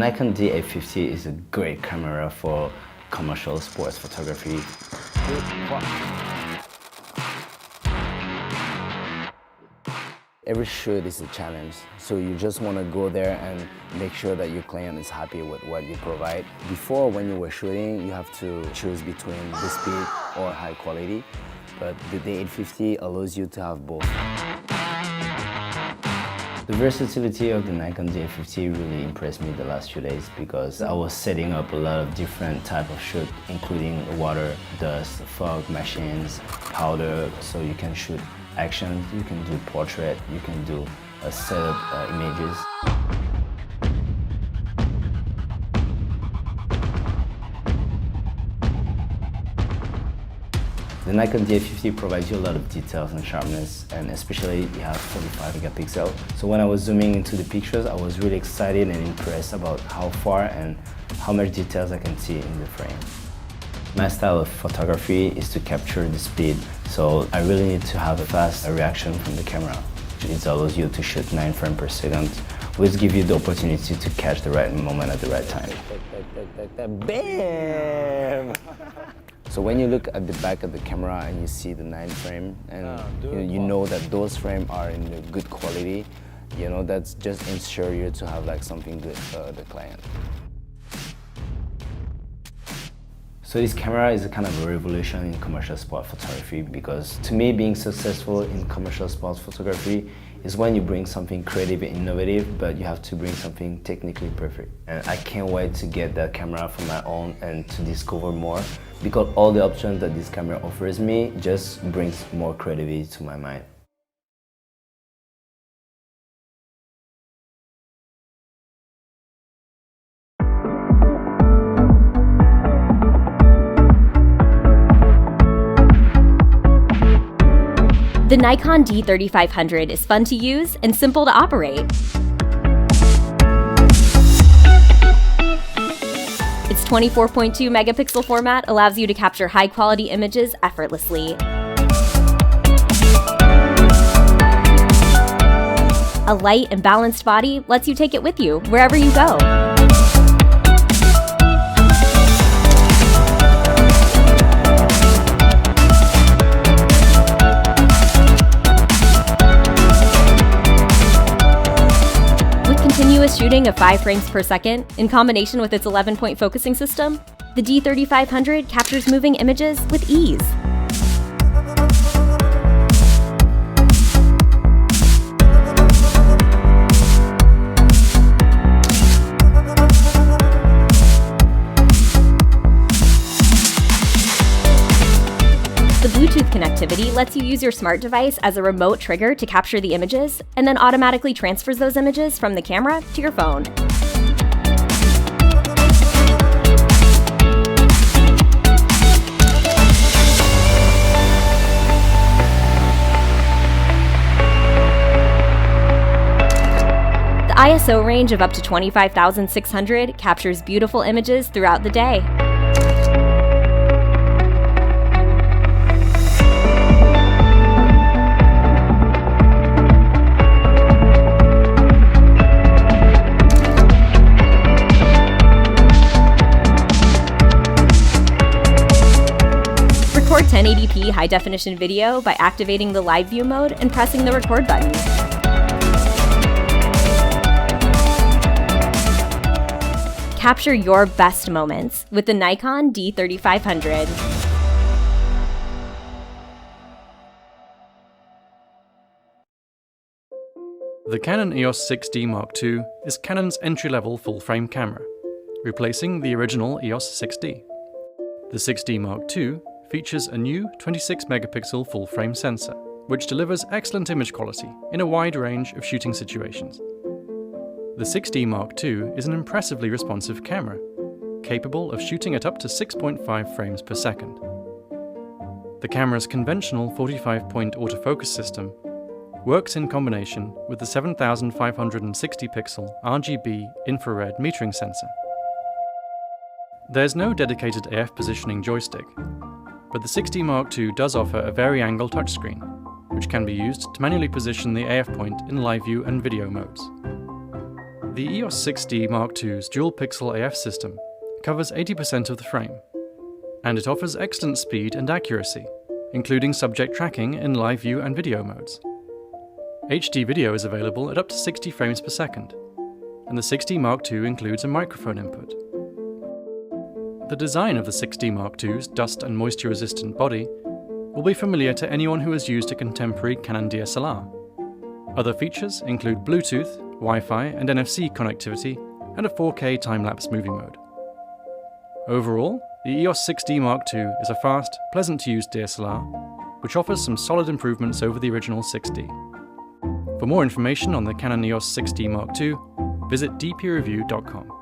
Nikon D850 is a great camera for commercial sports photography. Every shoot is a challenge, so you just want to go there and make sure that your client is happy with what you provide. Before, when you were shooting, you have to choose between the speed or high quality, but the D850 allows you to have both. The versatility of the Nikon D850 really impressed me the last few days because I was setting up a lot of different types of shoot, including water, dust, fog, machines, powder, so you can shoot action, you can do portrait, you can do setup images. The Nikon D850 provides you a lot of details and sharpness, and especially you have 45 megapixels. So when I was zooming into the pictures, I was really excited and impressed about how far and how much details I can see in the frame. My style of photography is to capture the speed, so I really need to have a fast reaction from the camera. It allows you to shoot 9 frames per second, which gives you the opportunity to catch the right moment at the right time. Bam! So when you look at the back of the camera and you see the 9 frame, and you know that those frames are in the good quality, you know, that's just ensure you to have like something good for the client. So this camera is a kind of a revolution in commercial sport photography because to me being successful in commercial sports photography is when you bring something creative and innovative, but you have to bring something technically perfect. And I can't wait to get that camera for my own and to discover more because all the options that this camera offers me just brings more creativity to my mind. The Nikon D3500 is fun to use and simple to operate. Its 24.2 megapixel format allows you to capture high-quality images effortlessly. A light and balanced body lets you take it with you wherever you go. Continuous shooting of 5 frames per second, in combination with its 11-point focusing system, the D3500 captures moving images with ease. The Bluetooth connectivity lets you use your smart device as a remote trigger to capture the images, and then automatically transfers those images from the camera to your phone. The ISO range of up to 25,600 captures beautiful images throughout the day. Record 1080p high-definition video by activating the live view mode and pressing the record button. Capture your best moments with the Nikon D3500. The Canon EOS 6D Mark II is Canon's entry-level full-frame camera, replacing the original EOS 6D. The 6D Mark II features a new 26-megapixel full-frame sensor, which delivers excellent image quality in a wide range of shooting situations. The 6D Mark II is an impressively responsive camera, capable of shooting at up to 6.5 frames per second. The camera's conventional 45-point autofocus system works in combination with the 7560-pixel RGB infrared metering sensor. There's no dedicated AF positioning joystick, but the 6D Mark II does offer a vari-angle touchscreen, which can be used to manually position the AF point in live view and video modes. The EOS 6D Mark II's dual-pixel AF system covers 80% of the frame, and it offers excellent speed and accuracy, including subject tracking in live view and video modes. HD video is available at up to 60 frames per second, and the 6D Mark II includes a microphone input. The design of the 6D Mark II's dust and moisture-resistant body will be familiar to anyone who has used a contemporary Canon DSLR. Other features include Bluetooth, Wi-Fi and NFC connectivity, and a 4K time-lapse movie mode. Overall, the EOS 6D Mark II is a fast, pleasant-to-use DSLR, which offers some solid improvements over the original 6D. For more information on the Canon EOS 6D Mark II, visit dpreview.com.